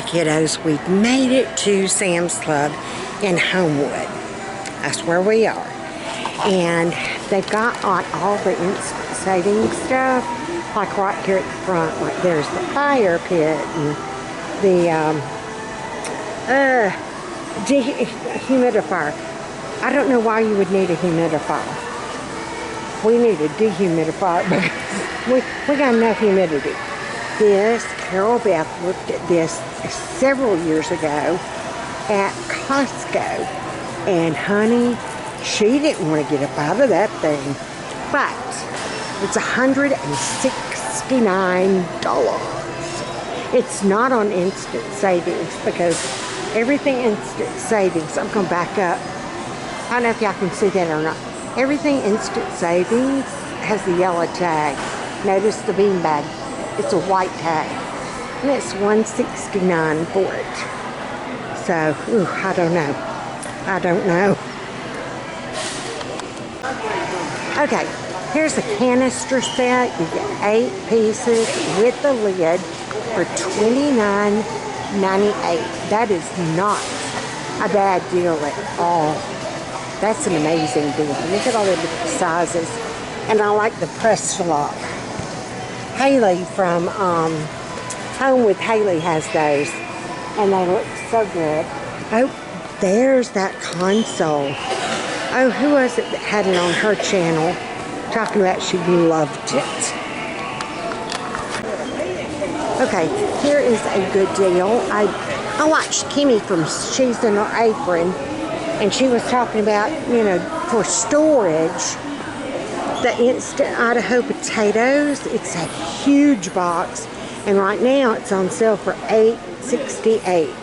kiddos, we've made it to Sam's Club in Homewood. That's where we are. And they've got like all the instant saving stuff, like right here at the front. Like there's the fire pit and the dehumidifier. I don't know why you would need a humidifier. We need a dehumidifier because we got enough humidity. This, Carol Beth looked at this several years ago at Costco. And honey, she didn't want to get up out of that thing. But it's $169. It's not on instant savings because everything instant savings, I'm going to back up. I don't know if y'all can see that or not. Everything instant savings has the yellow tag. Notice the bean bag. It's a white tag. And it's $169 for it. So, I don't know. I don't know. Okay, here's a canister set. You get 8 pieces with the lid for $29.98. That is not a bad deal at all. That's an amazing deal. Look at all the different sizes. And I like the press lock. Haliey from Home with Haliey has those. And they look so good. Oh, there's that console. Oh, who was it that had it on her channel? Talking about she loved it. Okay, here is a good deal. I watched Kimmy from She's in Her Apron. And she was talking about, you know, for storage, the instant Idaho potatoes. It's a huge box. And right now it's on sale for $8.68.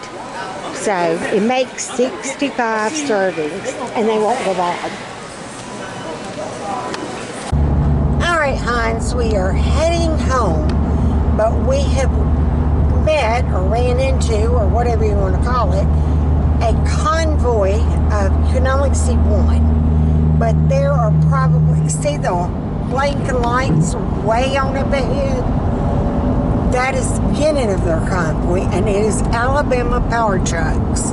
So it makes 65 servings. And they won't go bad. Alright, Heinz, we are heading home. But we have met or ran into, or whatever you want to call it, a convoy of, you can only see one, but there are probably, see the blinking lights way on up ahead? That is the beginning of their convoy, and it is Alabama power trucks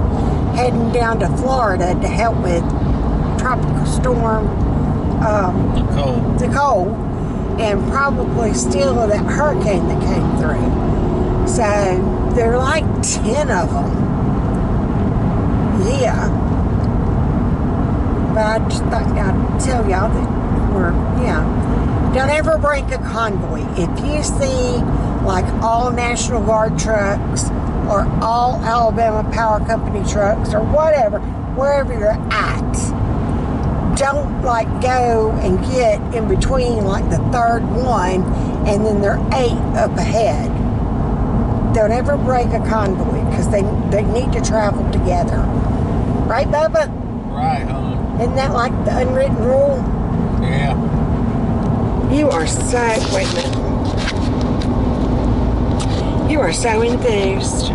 heading down to Florida to help with tropical storm Nicole, and probably still that hurricane that came through. So there are like 10 of them. Yeah, but I just thought I'd tell y'all that don't ever break a convoy. If you see like all National Guard trucks or all Alabama Power Company trucks or whatever, wherever you're at, don't like go and get in between like the third one and then there are 8 up ahead. Don't ever break a convoy because they need to travel together. Right, Bubba? Right, hon. Isn't that like the unwritten rule? Yeah. You are so, wait a minute. You are so enthused.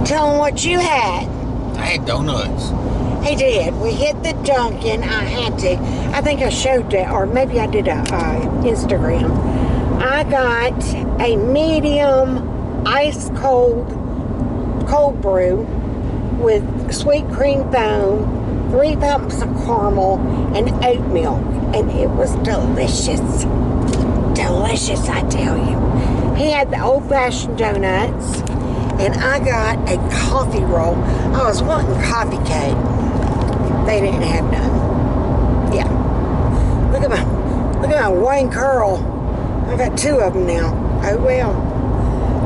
Tell them what you had. I had donuts. He did. We hit the Dunkin'. I had to. I think I showed that, or maybe I did a Instagram. I got a medium ice cold brew with sweet cream foam, 3 pumps of caramel, and oat milk. And it was delicious. Delicious, I tell you. He had the old-fashioned donuts, and I got a coffee roll. I was wanting coffee cake. They didn't have none. Yeah. Look at my Wayne curl. I got 2 of them now. Oh well.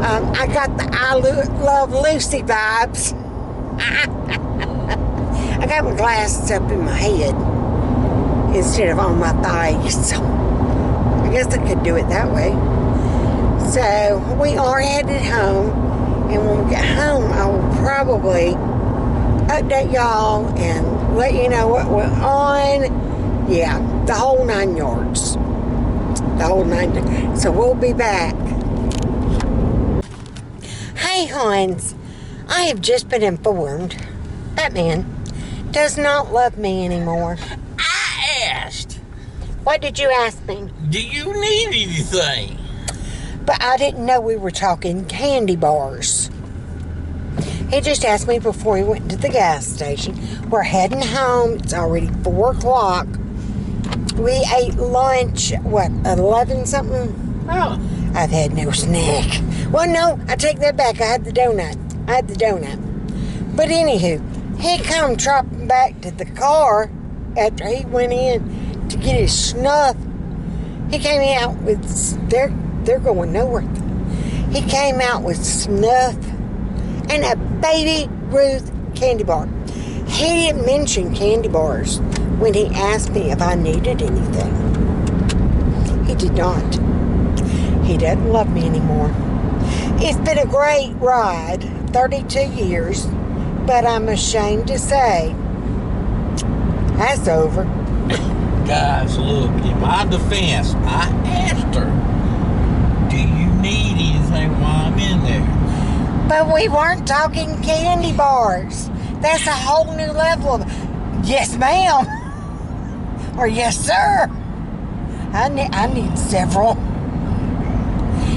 I got the I Love Lucy vibes. I got my glasses up in my head instead of on my thighs. So I guess I could do it that way. So we are headed home, and when we get home, I will probably update y'all and let you know what we're on. Yeah, the whole 9 yards. The whole 9 yards. So we'll be back. Hey, Heinz. I have just been informed Batman does not love me anymore. I asked. What did you ask me? Do you need anything? But I didn't know we were talking candy bars. He just asked me before he went to the gas station. We're heading home. It's already 4 o'clock. We ate lunch, 11 something? Oh. I've had no snack. Well, no, I take that back. I had the donut. But anywho, he come tropping back to the car after he went in to get his snuff. He came out with, they're going nowhere. He came out with snuff and a Baby Ruth candy bar. He didn't mention candy bars when he asked me if I needed anything. He did not. He doesn't love me anymore. It's been a great ride, 32 years, but I'm ashamed to say, that's over. Guys, look, in my defense, I asked her, do you need anything while I'm in there? But we weren't talking candy bars. That's a whole new level of, yes, ma'am. Or yes, sir. I need several.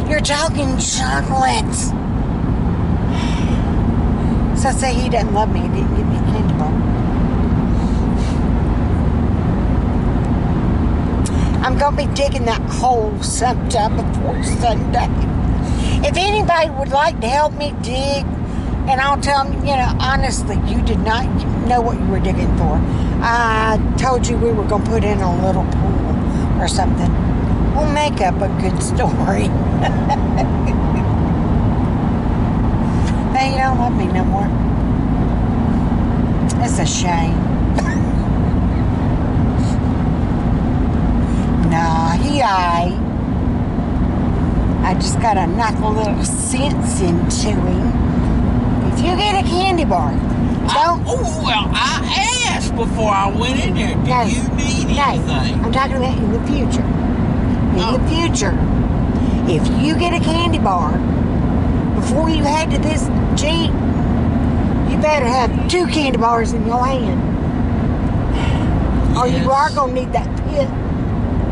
You're talking chocolates. So say he doesn't love me. He didn't give me a candy bar. I'm going to be digging that hole sometime before Sunday. If anybody would like to help me dig, and I'll tell them, honestly, you did not know what you were digging for. I told you we were going to put in a little pool or something. We'll make up a good story. Hey, you don't love me no more. It's a shame. Nah, he aight. I just gotta knock a little sense into him. If you get a candy bar, don't. I asked before I went in there. Do you need anything? I'm talking about in the future. In the future, if you get a candy bar before you head to this Jeep, you better have 2 candy bars in your hand, or you are gonna need that pit.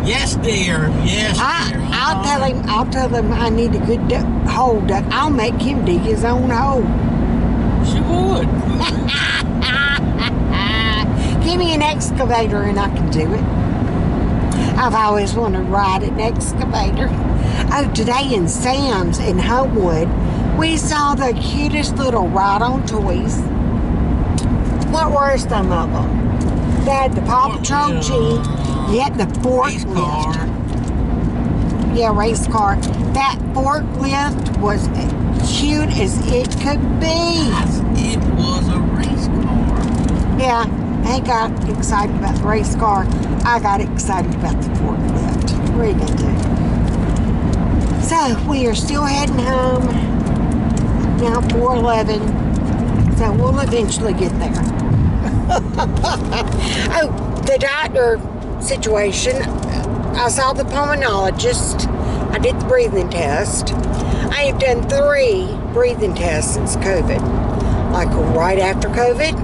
Yes, dear. Yes, dear. I'll tell him I need a good hole dug. I'll make him dig his own hole. She would. Give me an excavator and I can do it. I've always wanted to ride an excavator. Oh, today in Sam's in Homewood, we saw the cutest little ride-on toys. What were some of them? They had the Paw Patrol Jeep. You had the forklift. Yeah, race car. That forklift was cute as it could be. It was a race car. Yeah, they got excited about the race car. I got excited about the forklift. What are you going to do? So, we are still heading home. Now 4:11. So, we'll eventually get there. Oh, the doctor situation. I saw the pulmonologist. I did the breathing test. I have done 3 breathing tests since COVID. Like right after COVID,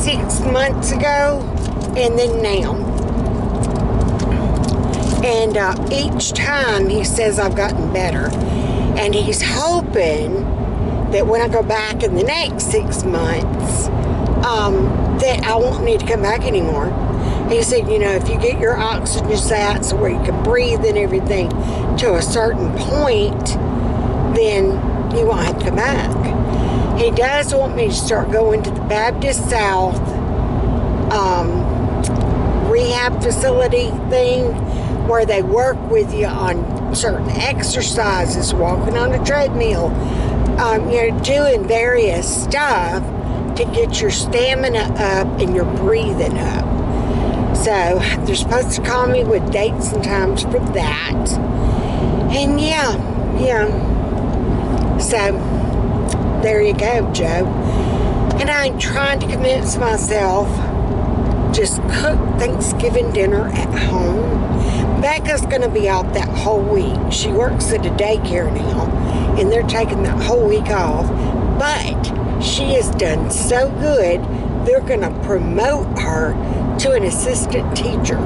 6 months ago, and then now. And each time he says I've gotten better. And he's hoping that when I go back in the next 6 months, that I won't need to come back anymore. He said, if you get your oxygen sats where you can breathe and everything to a certain point, then you won't have to come back. He does want me to start going to the Baptist South rehab facility thing where they work with you on certain exercises, walking on a treadmill, doing various stuff to get your stamina up and your breathing up. So they're supposed to call me with dates and times for that. And yeah. So there you go, Joe. And I'm trying to convince myself, just cook Thanksgiving dinner at home. Becca's going to be out that whole week. She works at a daycare now, and they're taking that whole week off. But she has done so good, they're going to promote her to an assistant teacher.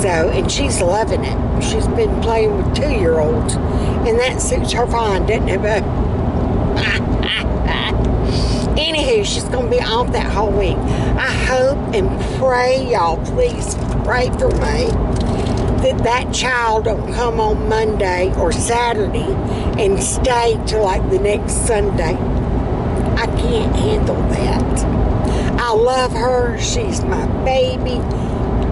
So So, and she's loving it. She's been playing with 2-year-olds, and that suits her fine, doesn't it, bud? Anywho, she's going to be off that whole week. I hope and pray, y'all, please pray for me, that child don't come on Monday or Saturday and stay till like the next Sunday. I can't handle that. I love her. She's my baby.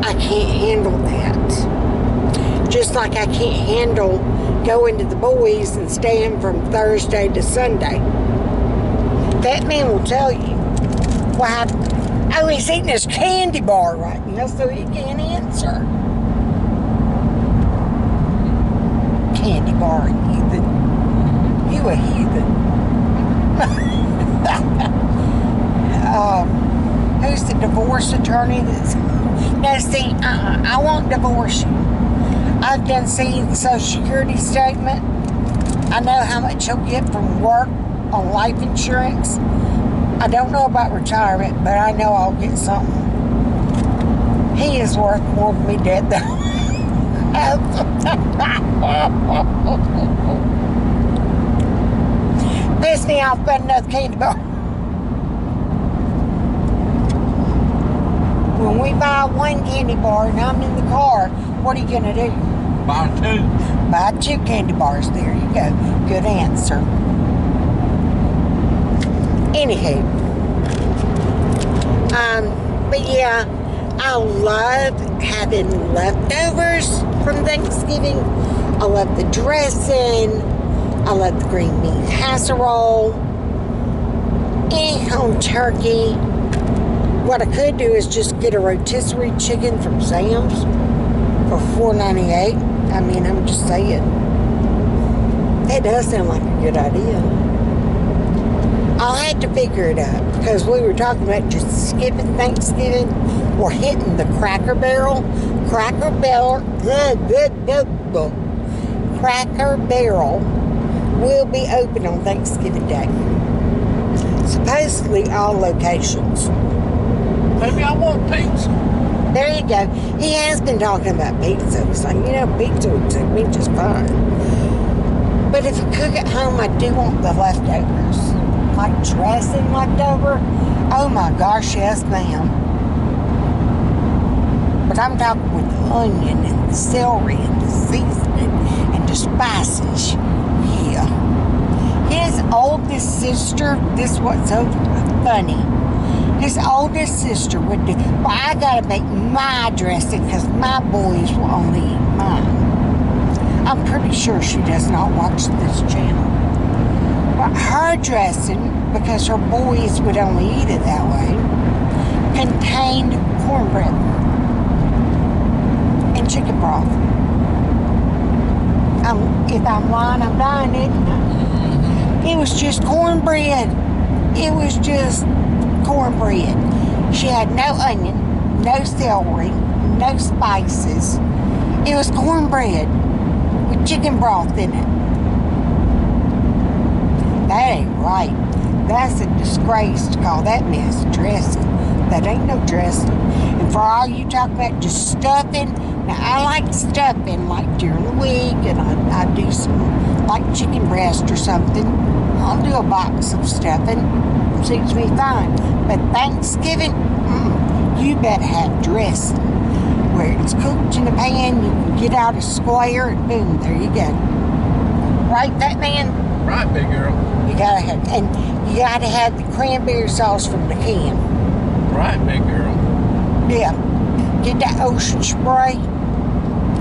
I can't handle that. Just like I can't handle going to the boys and staying from Thursday to Sunday. That man will tell you what happened. Oh, he's eating his candy bar right now, so he can't answer. Candy bar, heathen. You a heathen. Who's the divorce attorney that's... No, see, I won't divorce you. I've done seen the Social Security statement. I know how much you'll get from work on life insurance. I don't know about retirement, but I know I'll get something. He is worth more than me dead, though. Piss me off, but another candy bar. When we buy one candy bar and I'm in the car, what are you going to do? Buy 2. Buy 2 candy bars. There you go. Good answer. Anywho. But yeah, I love having leftovers from Thanksgiving. I love the dressing. I love the green bean casserole. Home turkey. What I could do is just get a rotisserie chicken from Sam's for $4.98. I mean, I'm just saying. That does sound like a good idea. I'll have to figure it out because we were talking about just skipping Thanksgiving. We're hitting the Cracker Barrel. Cracker Barrel will be open on Thanksgiving Day. Supposedly all locations. Maybe I want pizza. There you go. He has been talking about pizza. He's like, pizza would suit me just fine. But if I cook at home, I do want the leftovers. Like dressing leftover. Oh my gosh, yes ma'am. But I'm talking with the onion and the celery and the seasoning and the spices. Yeah. His oldest sister, this was so funny. His oldest sister would do, well, I gotta make my dressing because my boys will only eat mine. I'm pretty sure she does not watch this channel. But her dressing, because her boys would only eat it that way, contained cornbread and chicken broth. If I'm lying, I'm dying, isn't I? It was just cornbread. It was just cornbread. She had no onion, no celery, no spices. It was cornbread with chicken broth in it. That ain't right. That's a disgrace to call that mess dressing. That ain't no dressing. And for all you talk about just stuffing, now I like stuffing like during the week, and I do some like chicken breast or something. I'll do a box of stuffing. Suits me fine. But Thanksgiving, you better have dressing. Where it's cooked in a pan, you can get out a square, and boom, there you go. Right, FATMAN? Right, big girl. You gotta have, and you gotta have the cranberry sauce from the can. Right, big girl. Yeah. Get that ocean spray,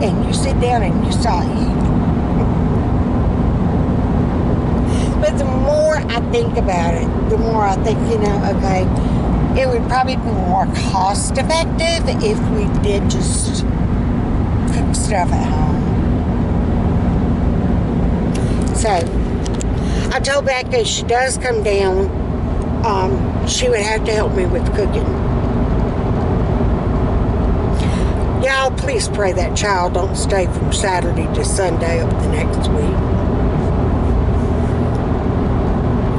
and you sit down and you start eating. But the more I think about it, the more I think, okay, it would probably be more cost effective if we did just cook stuff at home. So, I told Becca if she does come down, she would have to help me with cooking. Y'all, please pray that child don't stay from Saturday to Sunday of the next week.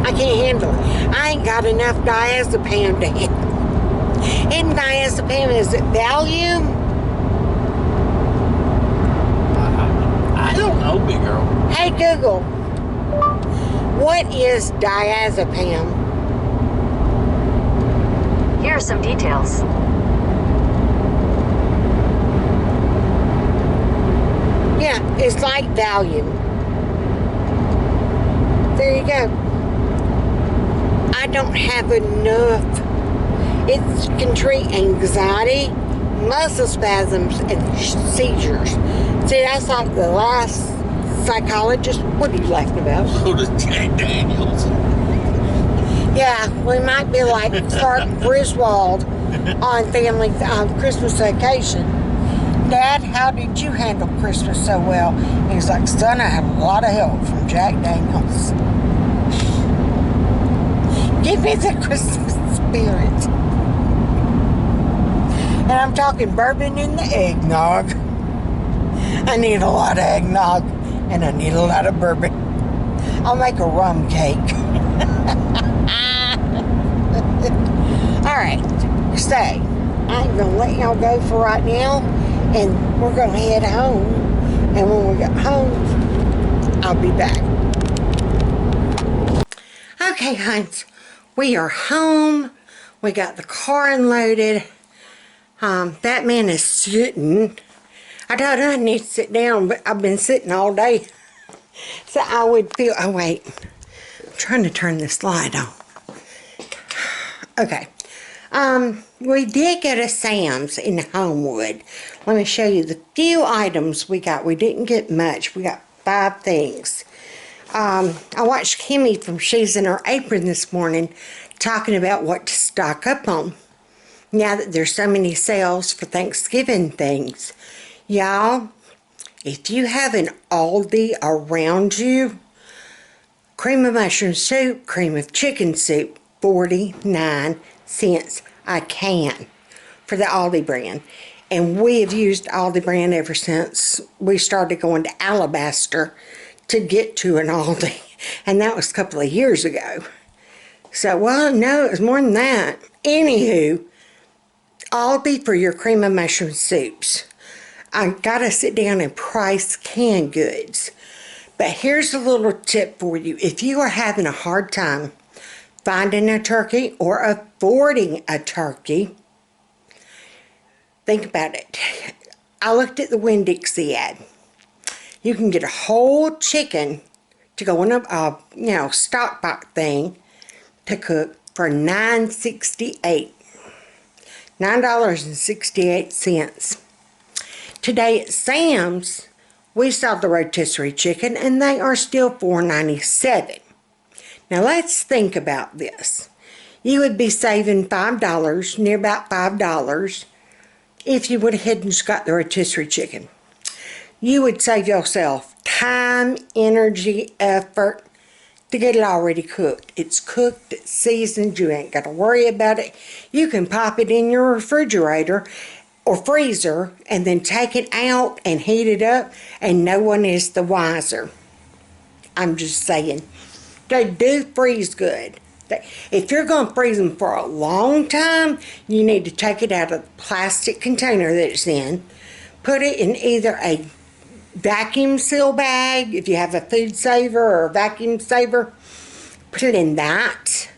I can't handle it. I ain't got enough diazepam to handle. And diazepam, is it Valium? little bit, girl. Hey Google, what is diazepam? Here are some details. Yeah, it's like Valium. There you go. I don't have enough. It can treat anxiety, muscle spasms, and seizures. See, that's like the last psychologist. What are you laughing about? So does Jack Daniels. Yeah, we might be like Clark Griswold on family Christmas vacation. Dad, how did you handle Christmas so well? And he's like, son, I had a lot of help from Jack Daniels. Give me the Christmas spirit. And I'm talking bourbon in the eggnog. I need a lot of eggnog, and I need a lot of bourbon. I'll make a rum cake. Alright, stay. I'm going to let y'all go for right now, and we're going to head home. And when we get home, I'll be back. Okay, hunts, we are home. We got the car unloaded. That man is sitting. I told him I need to sit down, but I've been sitting all day. So I would feel, oh wait, I'm trying to turn this light on. Okay. We did go to Sam's in Homewood. Let me show you the few items we got. We didn't get much. We got 5 things. I watched Kimmy from She's in Her Apron this morning talking about what to stock up on. Now that there's so many sales for Thanksgiving things. Y'all, if you have an Aldi around you, cream of mushroom soup, cream of chicken soup, 49 cents a can for the Aldi brand. And we have used Aldi brand ever since we started going to Alabaster to get to an Aldi. And that was a couple of years ago. So, well, no, it was more than that. Anywho, Aldi for your cream of mushroom soups. I gotta sit down and price canned goods. But here's a little tip for you. If you are having a hard time finding a turkey or affording a turkey, think about it. I looked at the Winn-Dixie ad. You can get a whole chicken to go in a stock pot thing to cook for $9.68. $9.68. Today at Sam's, we saw the rotisserie chicken, and they are still $4.97. Now let's think about this. You would be saving $5, near about $5, if you went ahead and just got the rotisserie chicken. You would save yourself time, energy, effort to get it already cooked. It's cooked, it's seasoned, you ain't got to worry about it. You can pop it in your refrigerator or freezer and then take it out and heat it up, and no one is the wiser. I'm just saying. They do freeze good. If you're going to freeze them for a long time, you need to take it out of the plastic container that it's in, put it in either a vacuum seal bag, if you have a food saver or a vacuum saver, put it in that,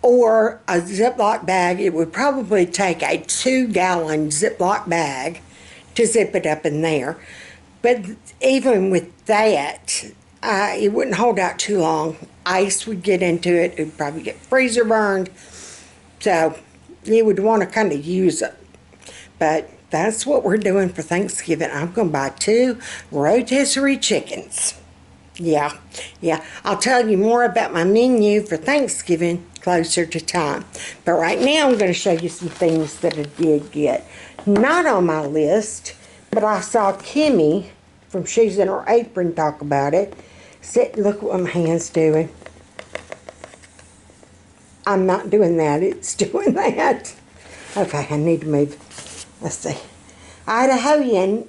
or a Ziploc bag. It would probably take a 2-gallon Ziploc bag to zip it up in there. But even with that, it wouldn't hold out too long. Ice would get into it. It would probably get freezer burned. So you would want to kind of use it. But that's what we're doing for Thanksgiving. I'm going to buy 2 rotisserie chickens. Yeah. I'll tell you more about my menu for Thanksgiving closer to time. But right now I'm going to show you some things that I did get. Not on my list, but I saw Kimmy from She's in Her Apron talk about it. Sit and look what my hand's doing. I'm not doing that. It's doing that. Okay, I need to move. Let's see. Idahoan.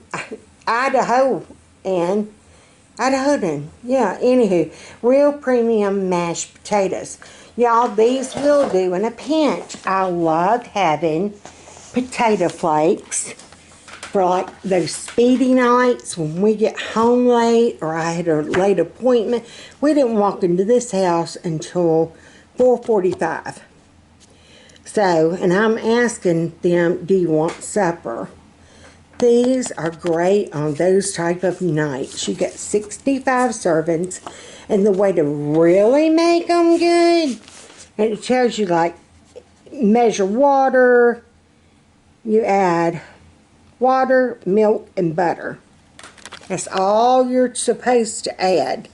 Yeah, anywho. Real premium mashed potatoes. Y'all, these will do in a pinch. I love having potato flakes for like those speedy nights when we get home late or I had a late appointment. We didn't walk into this house until 4:45. So, and I'm asking them, do you want supper? These are great on those type of nights. You get 65 servings, and the way to really make them good, and it tells you like measure water, you add water, milk, and butter. That's all you're supposed to add.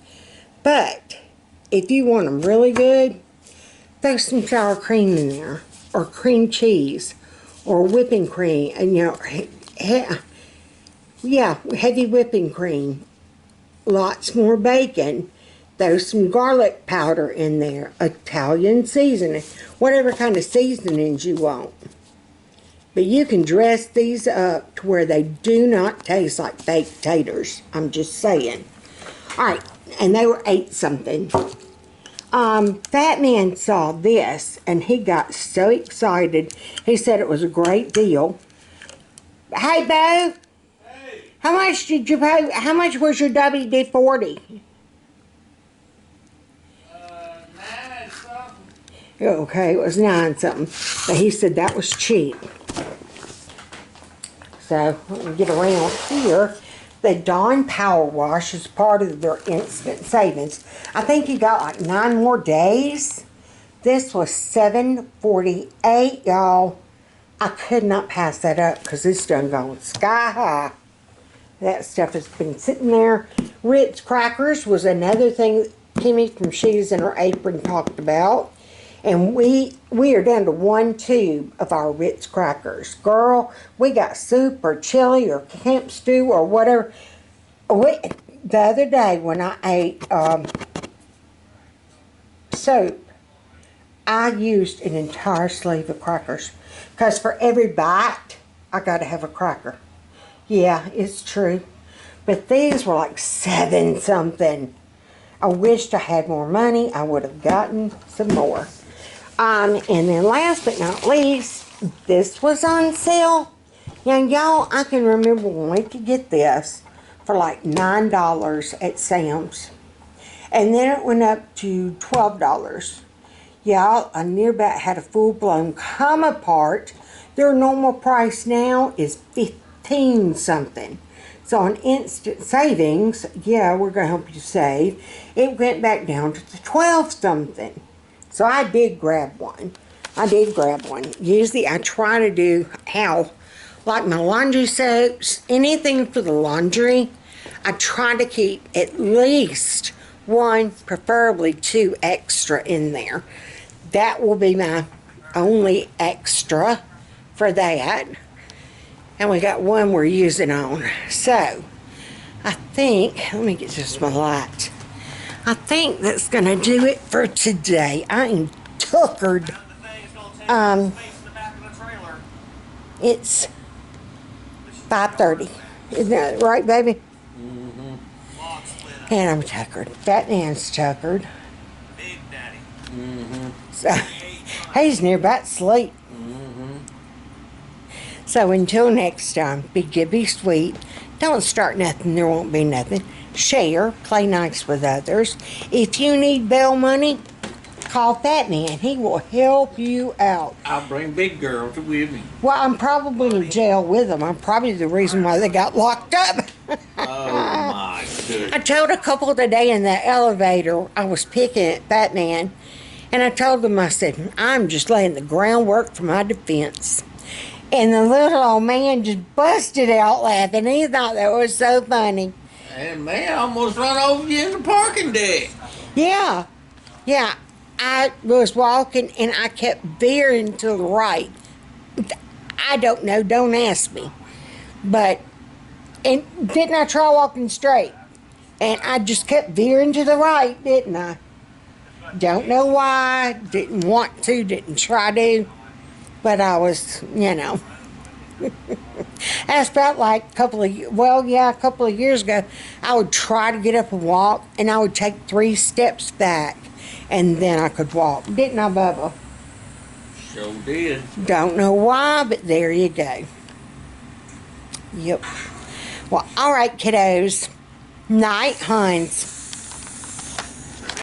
But if you want them really good, throw some sour cream in there, or cream cheese, or whipping cream, and heavy whipping cream. Lots more bacon. Throw some garlic powder in there, Italian seasoning, whatever kind of seasonings you want. But you can dress these up to where they do not taste like baked taters. I'm just saying. Alright, and they were 8 something. Fat Man saw this and he got so excited. He said it was a great deal. Hey, Bo. Hey. How much did you pay? How much was your WD-40? 9 something. Okay, it was 9 something. But he said that was cheap. So, let me get around here. The Dawn Power Wash is part of their instant savings. I think you got like 9 more days. This was $7.48, y'all. I could not pass that up because it's done gone sky high. That stuff has been sitting there. Ritz crackers was another thing Kimmy from She's in Her Apron talked about. And we are down to 1 tube of our Ritz crackers. Girl, we got soup or chili or camp stew or whatever. The other day when I ate soup, I used an entire sleeve of crackers. Because for every bite, I got to have a cracker. Yeah, it's true. But these were like 7 something. I wished I had more money. I would have gotten some more. And then last but not least, this was on sale. Now, y'all, I can remember when we could get this for like $9 at Sam's. And then it went up to $12. Y'all, I near about had a full-blown come apart. Their normal price now is 15 something. So on instant savings, yeah, we're going to help you save. It went back down to the 12 something. So I did grab one. Usually I try to do like my laundry soaps, anything for the laundry, I try to keep at least 1, preferably 2 extra in there. That will be my only extra for that. And we got 1 we're using on. So, I think, let me get just my light. I think that's going to do it for today. I am tuckered. It's 5:30. Isn't that right, baby? Mm-hmm. And I'm tuckered. Fat Man's tuckered. Big Daddy. Mm-hmm. So, he's near about sleep. Mm-hmm. So until next time, be good, be sweet. Don't start nothing, there won't be nothing. Share, play nice with others. If you need bail money, call Fat Man. He will help you out. I'll bring big girls with me. Well, I'm probably in jail with them. I'm probably the reason why they got locked up. Oh my goodness. I told a couple today in the elevator, I was picking at Fat Man, and I told them, I said, I'm just laying the groundwork for my defense. And the little old man just busted out laughing. He thought that was so funny. And man, I almost run over you in the parking deck. Yeah. I was walking and I kept veering to the right. I don't know, don't ask me. But, and didn't I try walking straight? And I just kept veering to the right, didn't I? Don't know why, didn't want to, didn't try to. But I was, you know. That's about like a couple of years ago, I would try to get up and walk, and I would take 3 steps back, and then I could walk. Didn't I, Bubba? Sure did. Don't know why, but there you go. Yep. Well, all right, kiddos. Night, Huns.